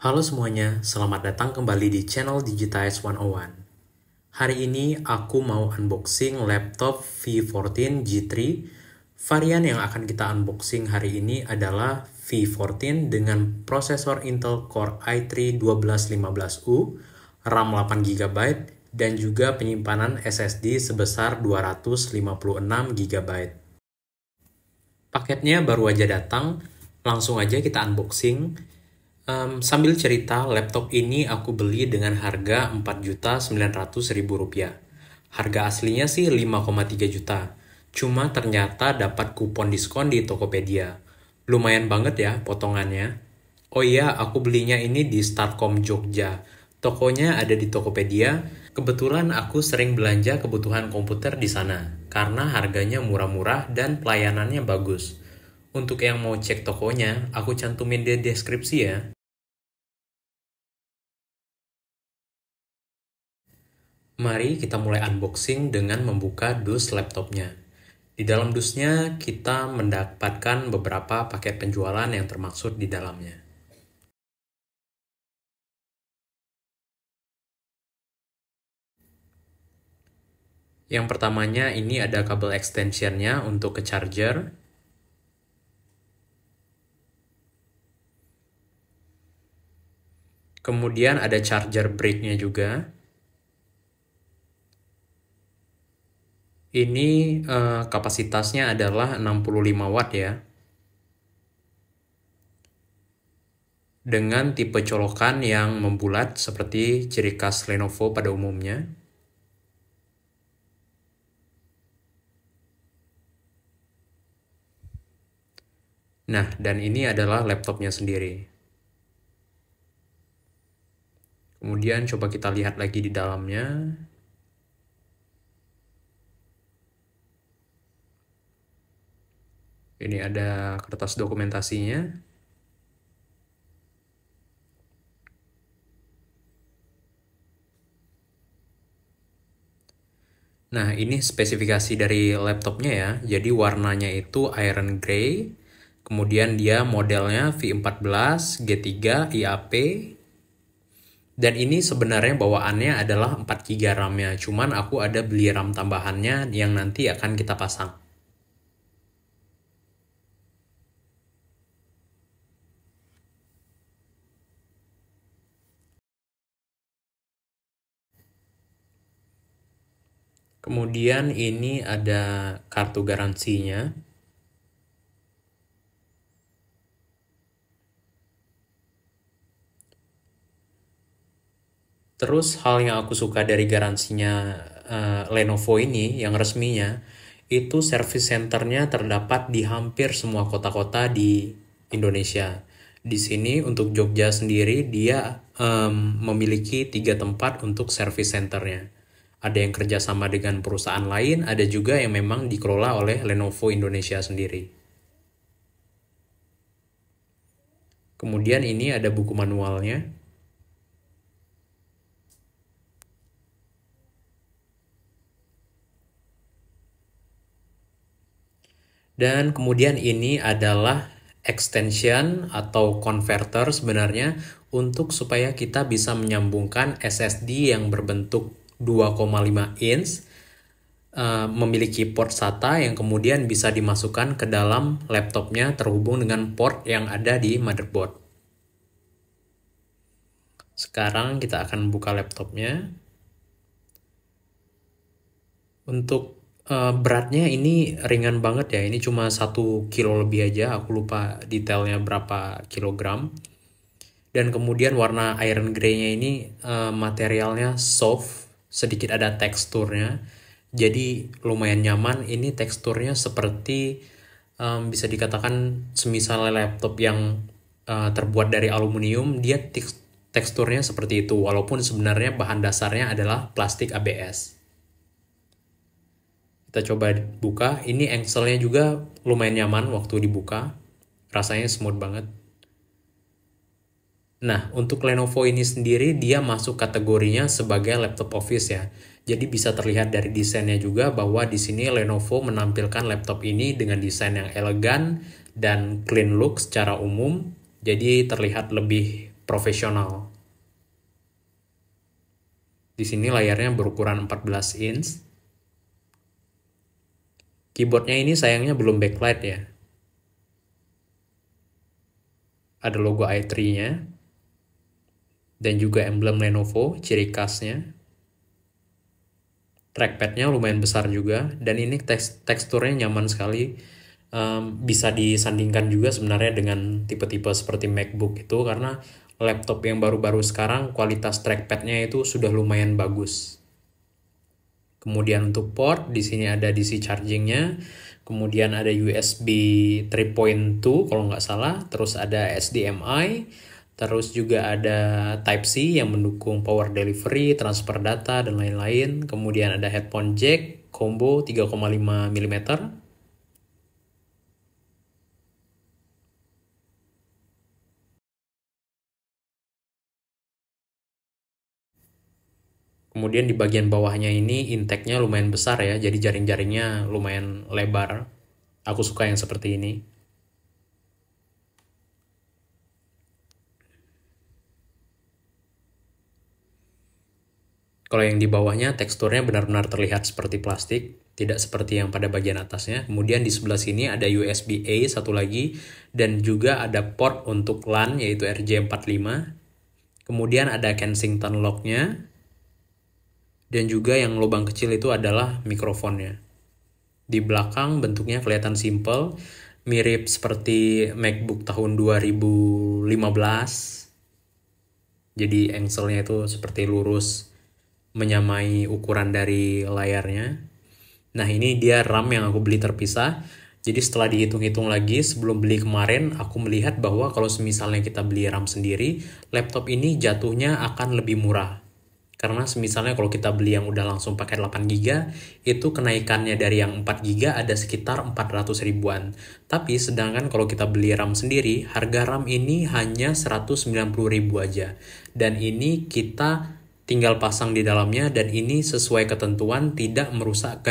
Halo semuanya, selamat datang kembali di channel Digitize 101. Hari ini aku mau unboxing laptop V14 G3. Varian yang akan kita unboxing hari ini adalah V14 dengan prosesor Intel Core i3 1215U, RAM 8GB, dan juga penyimpanan SSD sebesar 256GB. Paketnya baru aja datang, langsung aja kita unboxing. Sambil cerita, laptop ini aku beli dengan harga Rp4.900.000. Harga aslinya sih 5,3 juta. Cuma ternyata dapat kupon diskon di Tokopedia. Lumayan banget ya potongannya. Oh iya, aku belinya ini di Startcom Jogja. Tokonya ada di Tokopedia. Kebetulan aku sering belanja kebutuhan komputer di sana karena harganya murah-murah dan pelayanannya bagus. Untuk yang mau cek tokonya, aku cantumin di deskripsi ya. Mari kita mulai unboxing dengan membuka dus laptopnya. Di dalam dusnya, kita mendapatkan beberapa paket penjualan yang termaksud di dalamnya. Yang pertamanya ini ada kabel extensionnya untuk ke charger. Kemudian ada charger brick-nya juga. Ini kapasitasnya adalah 65 watt ya. Dengan tipe colokan yang membulat seperti ciri khas Lenovo pada umumnya. Nah, dan ini adalah laptopnya sendiri. Kemudian coba kita lihat lagi di dalamnya. Ini ada kertas dokumentasinya. Nah, ini spesifikasi dari laptopnya ya. Jadi warnanya itu iron gray. Kemudian dia modelnya V14, G3, IAP. Dan ini sebenarnya bawaannya adalah 4GB RAM-nya. Cuman aku ada beli RAM tambahannya yang nanti akan kita pasang. Kemudian ini ada kartu garansinya. Terus hal yang aku suka dari garansinya Lenovo ini yang resminya, itu service centernya terdapat di hampir semua kota-kota di Indonesia. Di sini untuk Jogja sendiri dia memiliki 3 tempat untuk service centernya. Ada yang kerjasama dengan perusahaan lain, ada juga yang memang dikelola oleh Lenovo Indonesia sendiri. Kemudian ini ada buku manualnya. Dan kemudian ini adalah extension atau converter sebenarnya untuk supaya kita bisa menyambungkan SSD yang berbentuk 2,5 inch memiliki port SATA yang kemudian bisa dimasukkan ke dalam laptopnya terhubung dengan port yang ada di motherboard. Sekarang kita akan buka laptopnya. Untuk beratnya ini ringan banget ya, ini cuma 1 kilo lebih aja, aku lupa detailnya berapa kilogram. Dan kemudian warna iron gray-nya ini materialnya soft, sedikit ada teksturnya, jadi lumayan nyaman. Ini teksturnya seperti bisa dikatakan semisal laptop yang terbuat dari aluminium, dia teksturnya seperti itu, walaupun sebenarnya bahan dasarnya adalah plastik ABS. Kita coba buka, ini engselnya juga lumayan nyaman waktu dibuka, rasanya smooth banget. Nah, untuk Lenovo ini sendiri dia masuk kategorinya sebagai laptop office ya. Jadi bisa terlihat dari desainnya juga bahwa di sini Lenovo menampilkan laptop ini dengan desain yang elegan dan clean look secara umum. Jadi terlihat lebih profesional. Di sini layarnya berukuran 14 inch. Keyboardnya ini sayangnya belum backlight ya. Ada logo i3-nya. Dan juga emblem Lenovo, ciri khasnya. Trackpad-nya lumayan besar juga. Dan ini teksturnya nyaman sekali. Bisa disandingkan juga sebenarnya dengan tipe-tipe seperti MacBook itu. Karena laptop yang baru-baru sekarang kualitas trackpad-nya itu sudah lumayan bagus. Kemudian untuk port, di sini ada DC charging-nya. Kemudian ada USB 3.2 kalau nggak salah. Terus ada HDMI. Terus juga ada Type-C yang mendukung power delivery, transfer data, dan lain-lain. Kemudian ada headphone jack, combo 3,5 mm. Kemudian di bagian bawahnya ini intake-nya lumayan besar ya, jadi jaring-jaringnya lumayan lebar. Aku suka yang seperti ini. Kalau yang di bawahnya teksturnya benar-benar terlihat seperti plastik, tidak seperti yang pada bagian atasnya. Kemudian di sebelah sini ada USB-A satu lagi, dan juga ada port untuk LAN yaitu RJ45. Kemudian ada Kensington lock-nya, dan juga yang lubang kecil itu adalah mikrofonnya. Di belakang bentuknya kelihatan simple, mirip seperti MacBook tahun 2015. Jadi angle-nya itu seperti lurus, menyamai ukuran dari layarnya. Nah, ini dia RAM yang aku beli terpisah. Jadi setelah dihitung-hitung lagi sebelum beli kemarin, aku melihat bahwa kalau misalnya kita beli RAM sendiri, laptop ini jatuhnya akan lebih murah. Karena misalnya kalau kita beli yang udah langsung pakai 8GB, itu kenaikannya dari yang 4GB ada sekitar 400 ribuan. Tapi sedangkan kalau kita beli RAM sendiri, harga RAM ini hanya 190 ribu aja. Dan ini kita tinggal pasang di dalamnya, dan ini sesuai ketentuan tidak merusak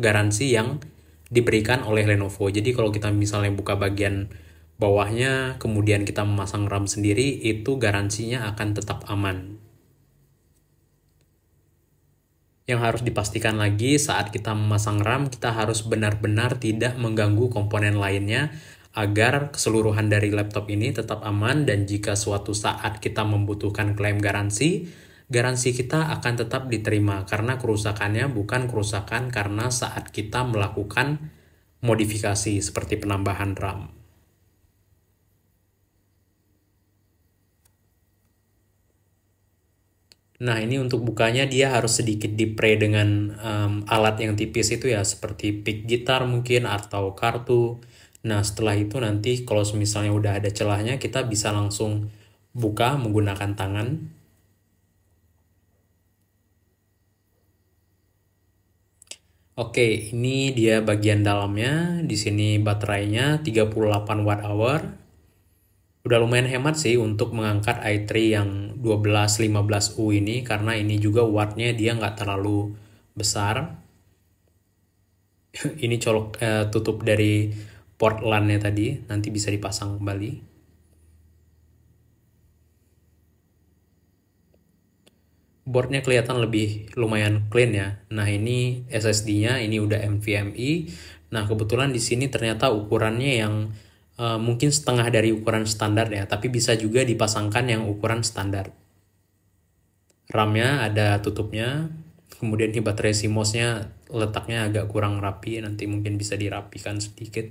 garansi yang diberikan oleh Lenovo. Jadi kalau kita misalnya buka bagian bawahnya, kemudian kita memasang RAM sendiri, itu garansinya akan tetap aman. Yang harus dipastikan lagi saat kita memasang RAM, kita harus benar-benar tidak mengganggu komponen lainnya agar keseluruhan dari laptop ini tetap aman, dan jika suatu saat kita membutuhkan klaim garansi kita akan tetap diterima karena kerusakannya bukan kerusakan karena saat kita melakukan modifikasi seperti penambahan RAM. Nah, ini untuk bukanya dia harus sedikit di-spray dengan alat yang tipis itu ya, seperti pick gitar mungkin atau kartu. Nah, setelah itu nanti kalau misalnya udah ada celahnya, kita bisa langsung buka menggunakan tangan. Oke, ini dia bagian dalamnya. Di sini baterainya 38 watt-hour. Udah lumayan hemat sih untuk mengangkat i3 yang 1215U ini, karena ini juga wattnya dia nggak terlalu besar. Ini colok tutup dari port LAN-nya tadi, nanti bisa dipasang kembali. Boardnya kelihatan lebih lumayan clean ya. Nah, ini SSD-nya ini udah NVMe. Nah, kebetulan di sini ternyata ukurannya yang mungkin setengah dari ukuran standar ya, tapi bisa juga dipasangkan yang ukuran standar. RAM-nya ada tutupnya. Kemudian di baterai CMOS-nya letaknya agak kurang rapi, nanti mungkin bisa dirapikan sedikit.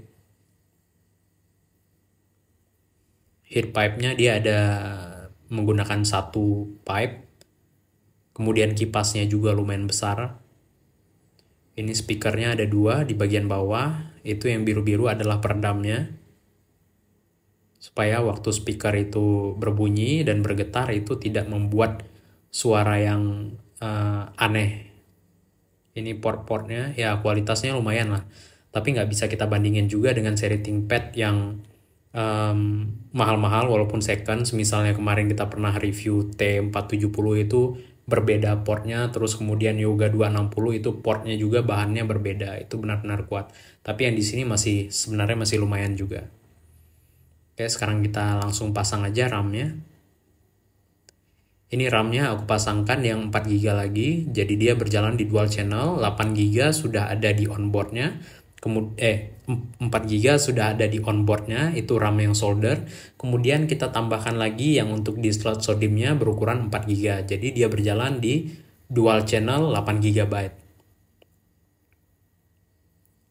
Heat pipe-nya dia ada menggunakan satu pipe. Kemudian kipasnya juga lumayan besar. Ini speakernya ada dua di bagian bawah. Itu yang biru-biru adalah peredamnya. Supaya waktu speaker itu berbunyi dan bergetar itu tidak membuat suara yang aneh. Ini port-portnya ya kualitasnya lumayan lah. Tapi nggak bisa kita bandingin juga dengan seri ThinkPad yang mahal-mahal walaupun second. Misalnya kemarin kita pernah review T470 itu berbeda portnya, terus kemudian Yoga 260 itu portnya juga bahannya berbeda, itu benar-benar kuat. Tapi yang di sini sebenarnya masih lumayan juga. Oke, sekarang kita langsung pasang aja RAM-nya. Ini RAM-nya aku pasangkan yang 4 GB lagi, jadi dia berjalan di dual channel. 8 GB sudah ada di onboardnya. 4 GB sudah ada di onboardnya, itu RAM yang solder. Kemudian kita tambahkan lagi yang untuk di slot SODIMM-nya berukuran 4 GB. Jadi dia berjalan di dual channel 8 GB.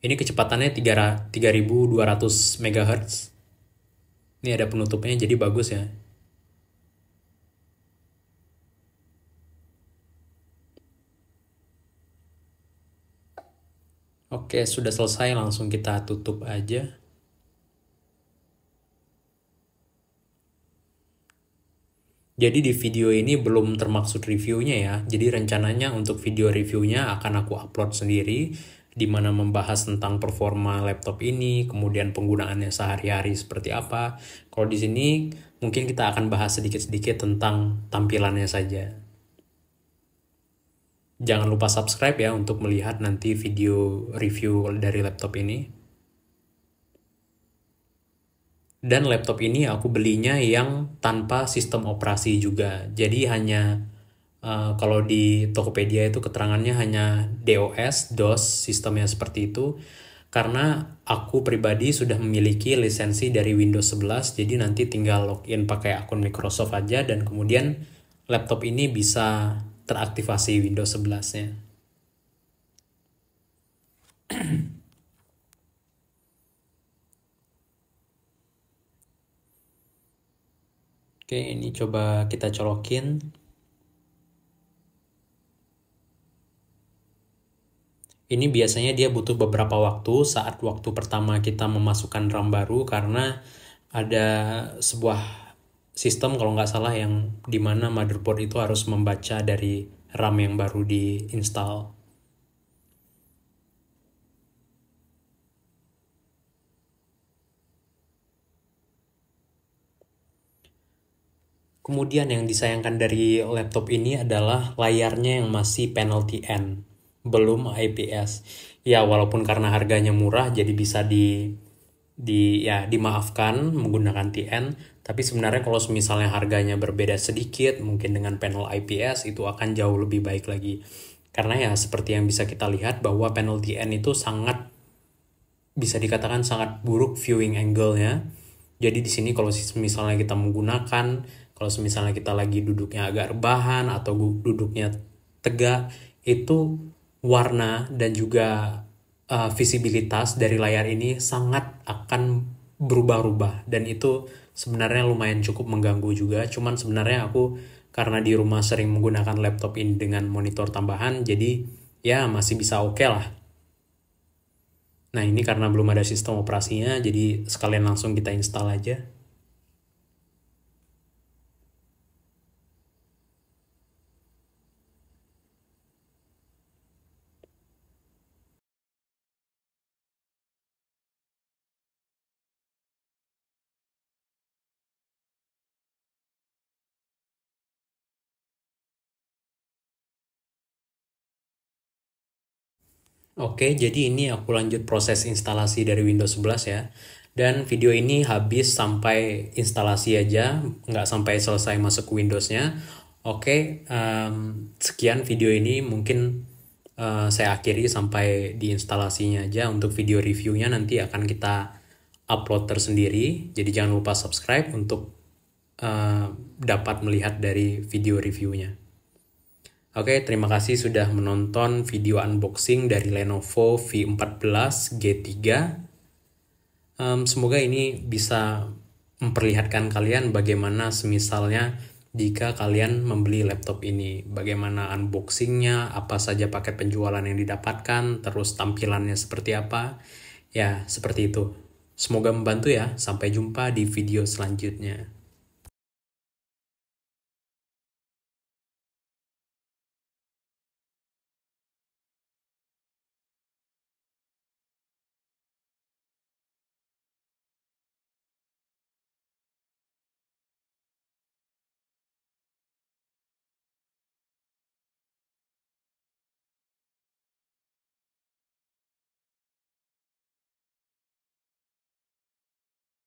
Ini kecepatannya 3200 MHz. Ini ada penutupnya, jadi bagus ya. Oke, sudah selesai, langsung kita tutup aja. Jadi di video ini belum termaksud reviewnya ya. Jadi rencananya untuk video reviewnya akan aku upload sendiri, di mana membahas tentang performa laptop ini, kemudian penggunaannya sehari-hari seperti apa. Kalau di sini mungkin kita akan bahas sedikit-sedikit tentang tampilannya saja. Jangan lupa subscribe ya untuk melihat nanti video review dari laptop ini. Dan laptop ini aku belinya yang tanpa sistem operasi juga. Jadi hanya kalau di Tokopedia itu keterangannya hanya DOS, DOS, sistemnya seperti itu. Karena aku pribadi sudah memiliki lisensi dari Windows 11, jadi nanti tinggal login pakai akun Microsoft aja dan kemudian laptop ini bisa teraktivasi Windows 11-nya. Oke, ini coba kita colokin. Ini biasanya dia butuh beberapa waktu saat waktu pertama kita memasukkan RAM baru, karena ada sebuah sistem kalau nggak salah yang dimana motherboard itu harus membaca dari RAM yang baru diinstal. Kemudian yang disayangkan dari laptop ini adalah layarnya yang masih panel TN, belum IPS. Ya walaupun karena harganya murah jadi bisa dimaafkan menggunakan TN, tapi sebenarnya kalau misalnya harganya berbeda sedikit mungkin dengan panel IPS itu akan jauh lebih baik lagi. Karena ya seperti yang bisa kita lihat bahwa panel TN itu sangat, bisa dikatakan sangat buruk viewing angle-nya. Jadi di sini kalau misalnya kita menggunakan, kalau misalnya kita lagi duduknya agak rebahan atau duduknya tegak, itu warna dan juga visibilitas dari layar ini sangat akan berubah-ubah, dan itu sebenarnya lumayan cukup mengganggu juga. Cuman sebenarnya aku karena di rumah sering menggunakan laptop ini dengan monitor tambahan, jadi ya masih bisa oke lah. Nah ini karena belum ada sistem operasinya, jadi sekalian langsung kita install aja. Oke, jadi ini aku lanjut proses instalasi dari Windows 11 ya. Dan video ini habis sampai instalasi aja, nggak sampai selesai masuk ke Windows-nya. Oke, sekian video ini, mungkin saya akhiri sampai di instalasinya aja. Untuk video reviewnya nanti akan kita upload tersendiri. Jadi jangan lupa subscribe untuk dapat melihat dari video reviewnya. Oke, terima kasih sudah menonton video unboxing dari Lenovo V14 G3. Semoga ini bisa memperlihatkan kalian bagaimana semisalnya jika kalian membeli laptop ini. Bagaimana unboxingnya, apa saja paket penjualan yang didapatkan, terus tampilannya seperti apa. Ya, seperti itu. Semoga membantu ya. Sampai jumpa di video selanjutnya.